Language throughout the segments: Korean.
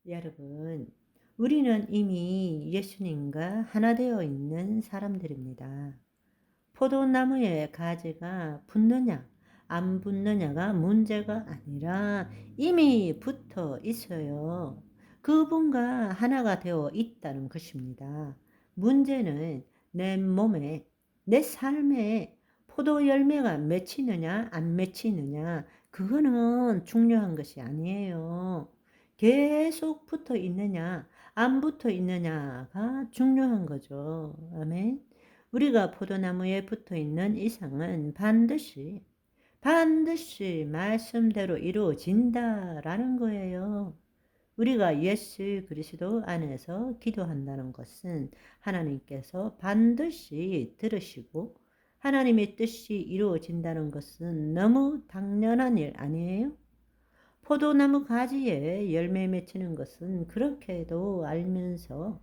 여러분, 우리는 이미 예수님과 하나 되어 있는 사람들입니다. 포도나무의 가지가 붙느냐, 안 붙느냐가 문제가 아니라 이미 붙어 있어요. 그분과 하나가 되어 있다는 것입니다. 문제는 내 몸에, 내 삶에 포도 열매가 맺히느냐, 안 맺히느냐, 그거는 중요한 것이 아니에요. 계속 붙어 있느냐, 안 붙어 있느냐가 중요한 거죠. 아멘. 우리가 포도나무에 붙어 있는 이상은 반드시 말씀대로 이루어진다라는 거예요. 우리가 예수 그리스도 안에서 기도한다는 것은 하나님께서 반드시 들으시고 하나님의 뜻이 이루어진다는 것은 너무 당연한 일 아니에요? 포도나무 가지에 열매 맺히는 것은 그렇게도 알면서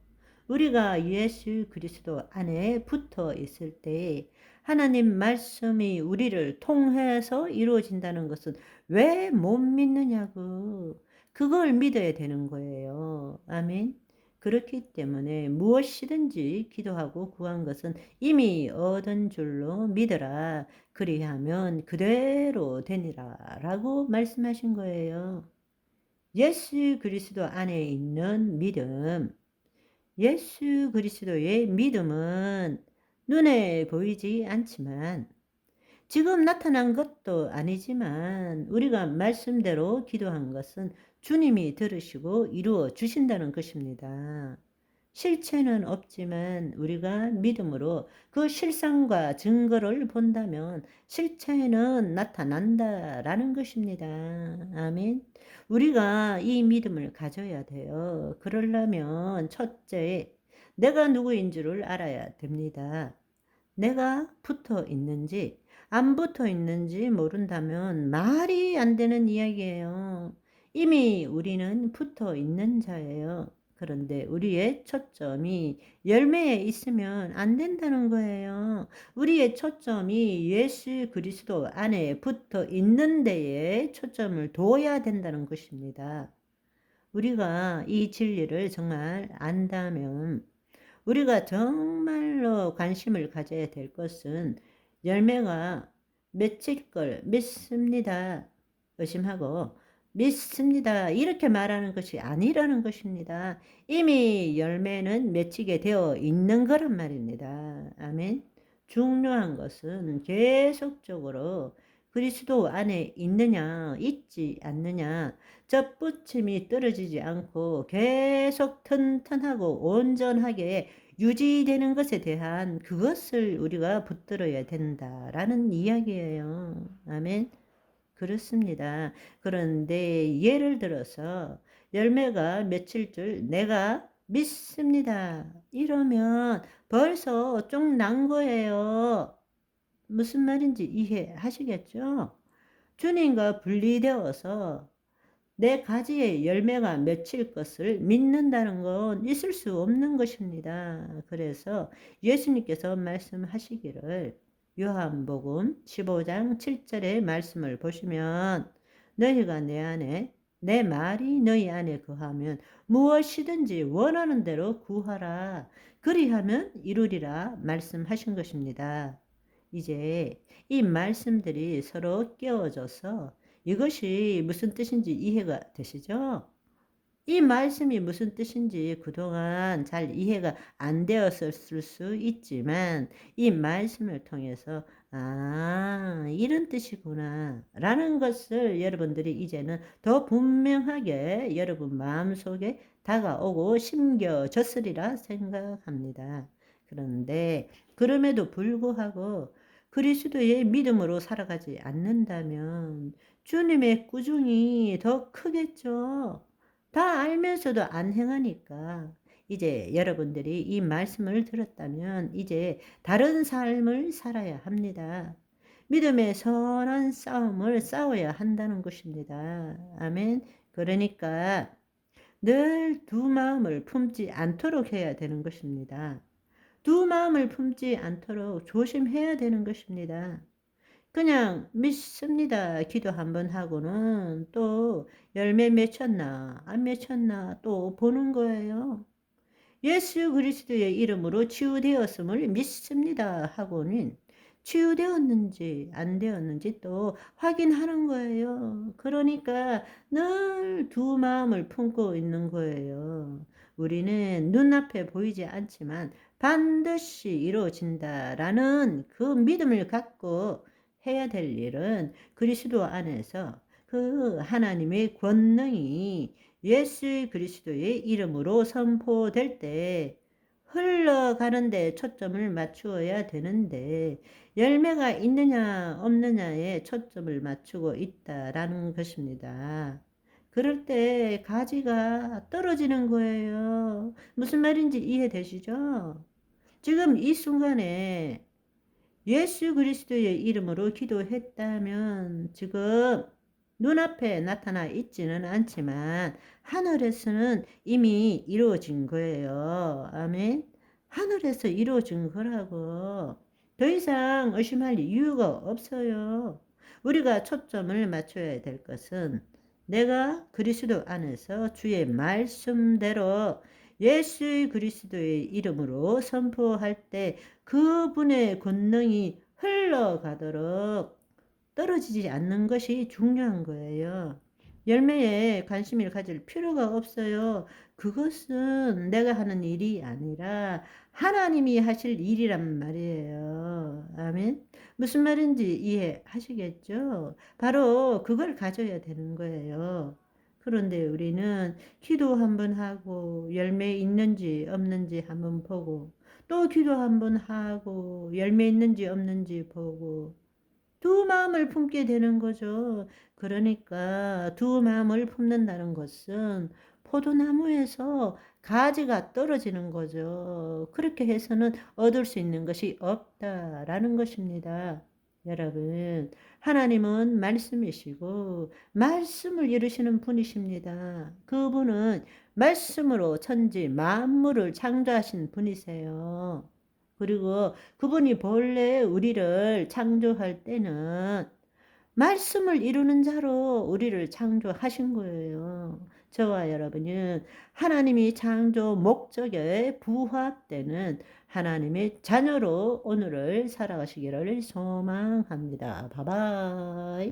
우리가 예수 그리스도 안에 붙어 있을 때 하나님 말씀이 우리를 통해서 이루어진다는 것은 왜 못 믿느냐고. 그걸 믿어야 되는 거예요. 아멘. 그렇기 때문에 무엇이든지 기도하고 구한 것은 이미 얻은 줄로 믿어라. 그리하면 그대로 되니라 라고 말씀하신 거예요. 예수 그리스도 안에 있는 믿음, 예수 그리스도의 믿음은 눈에 보이지 않지만 지금 나타난 것도 아니지만 우리가 말씀대로 기도한 것은 주님이 들으시고 이루어 주신다는 것입니다. 실체는 없지만 우리가 믿음으로 그 실상과 증거를 본다면 실체는 나타난다라는 것입니다. 아멘. 우리가 이 믿음을 가져야 돼요. 그러려면 첫째, 내가 누구인 줄을 알아야 됩니다. 내가 붙어 있는지 안 붙어 있는지 모른다면 말이 안 되는 이야기예요. 이미 우리는 붙어 있는 자예요. 그런데 우리의 초점이 열매에 있으면 안 된다는 거예요. 우리의 초점이 예수 그리스도 안에 붙어 있는 데에 초점을 둬야 된다는 것입니다. 우리가 이 진리를 정말 안다면 우리가 정말로 관심을 가져야 될 것은 열매가 맺힐 걸 믿습니다. 의심하고 믿습니다. 이렇게 말하는 것이 아니라는 것입니다. 이미 열매는 맺히게 되어 있는 거란 말입니다. 아멘. 중요한 것은 계속적으로 그리스도 안에 있느냐, 있지 않느냐, 젖붙임이 떨어지지 않고 계속 튼튼하고 온전하게 유지되는 것에 대한 그것을 우리가 붙들어야 된다라는 이야기예요. 아멘. 그렇습니다. 그런데 예를 들어서 열매가 맺힐 줄 내가 믿습니다. 이러면 벌써 좀 난 거예요. 무슨 말인지 이해하시겠죠? 주님과 분리되어서 내 가지에 열매가 맺힐 것을 믿는다는 건 있을 수 없는 것입니다. 그래서 예수님께서 말씀하시기를 요한복음 15장 7절의 말씀을 보시면 너희가 내 안에 내 말이 너희 안에 거하면 무엇이든지 원하는 대로 구하라. 그리하면 이루리라 말씀하신 것입니다. 이제 이 말씀들이 서로 끼워져서 이것이 무슨 뜻인지 이해가 되시죠? 이 말씀이 무슨 뜻인지 그동안 잘 이해가 안 되었을 수 있지만 이 말씀을 통해서 이런 뜻이구나 라는 것을 여러분들이 이제는 더 분명하게 여러분 마음속에 다가오고 심겨졌으리라 생각합니다. 그런데 그럼에도 불구하고 그리스도의 믿음으로 살아가지 않는다면 주님의 꾸중이 더 크겠죠. 다 알면서도 안 행하니까 이제 여러분들이 이 말씀을 들었다면 이제 다른 삶을 살아야 합니다. 믿음의 선한 싸움을 싸워야 한다는 것입니다. 아멘. 그러니까 늘 두 마음을 품지 않도록 해야 되는 것입니다. 두 마음을 품지 않도록 조심해야 되는 것입니다. 그냥 믿습니다. 기도 한번 하고는 또 열매 맺혔나 안 맺혔나 또 보는 거예요. 예수 그리스도의 이름으로 치유되었음을 믿습니다 하고는 치유되었는지 안 되었는지 또 확인하는 거예요. 그러니까 늘 두 마음을 품고 있는 거예요. 우리는 눈앞에 보이지 않지만 반드시 이루어진다라는 그 믿음을 갖고 해야 될 일은 그리스도 안에서 그 하나님의 권능이 예수 그리스도의 이름으로 선포될 때 흘러가는데 초점을 맞추어야 되는데 열매가 있느냐 없느냐에 초점을 맞추고 있다라는 것입니다. 그럴 때 가지가 떨어지는 거예요. 무슨 말인지 이해되시죠? 지금 이 순간에 예수 그리스도의 이름으로 기도했다면 지금 눈앞에 나타나 있지는 않지만 하늘에서는 이미 이루어진 거예요. 아멘. 하늘에서 이루어진 거라고. 더 이상 의심할 이유가 없어요. 우리가 초점을 맞춰야 될 것은 내가 그리스도 안에서 주의 말씀대로 예수 그리스도의 이름으로 선포할 때 그분의 권능이 흘러가도록 떨어지지 않는 것이 중요한 거예요. 열매에 관심을 가질 필요가 없어요. 그것은 내가 하는 일이 아니라 하나님이 하실 일이란 말이에요. 아멘. 무슨 말인지 이해하시겠죠? 바로 그걸 가져야 되는 거예요. 그런데 우리는 기도 한번 하고 열매 있는지 없는지 한번 보고 또 기도 한번 하고 열매 있는지 없는지 보고 두 마음을 품게 되는 거죠. 그러니까 두 마음을 품는다는 것은 포도나무에서 가지가 떨어지는 거죠. 그렇게 해서는 얻을 수 있는 것이 없다라는 것입니다. 여러분, 하나님은 말씀이시고 말씀을 이루시는 분이십니다. 그분은 말씀으로 천지 만물을 창조하신 분이세요. 그리고 그분이 본래 우리를 창조할 때는 말씀을 이루는 자로 우리를 창조하신 거예요. 저와 여러분은 하나님이 창조 목적에 부합되는 하나님의 자녀로 오늘을 살아가시기를 소망합니다. 바이바이.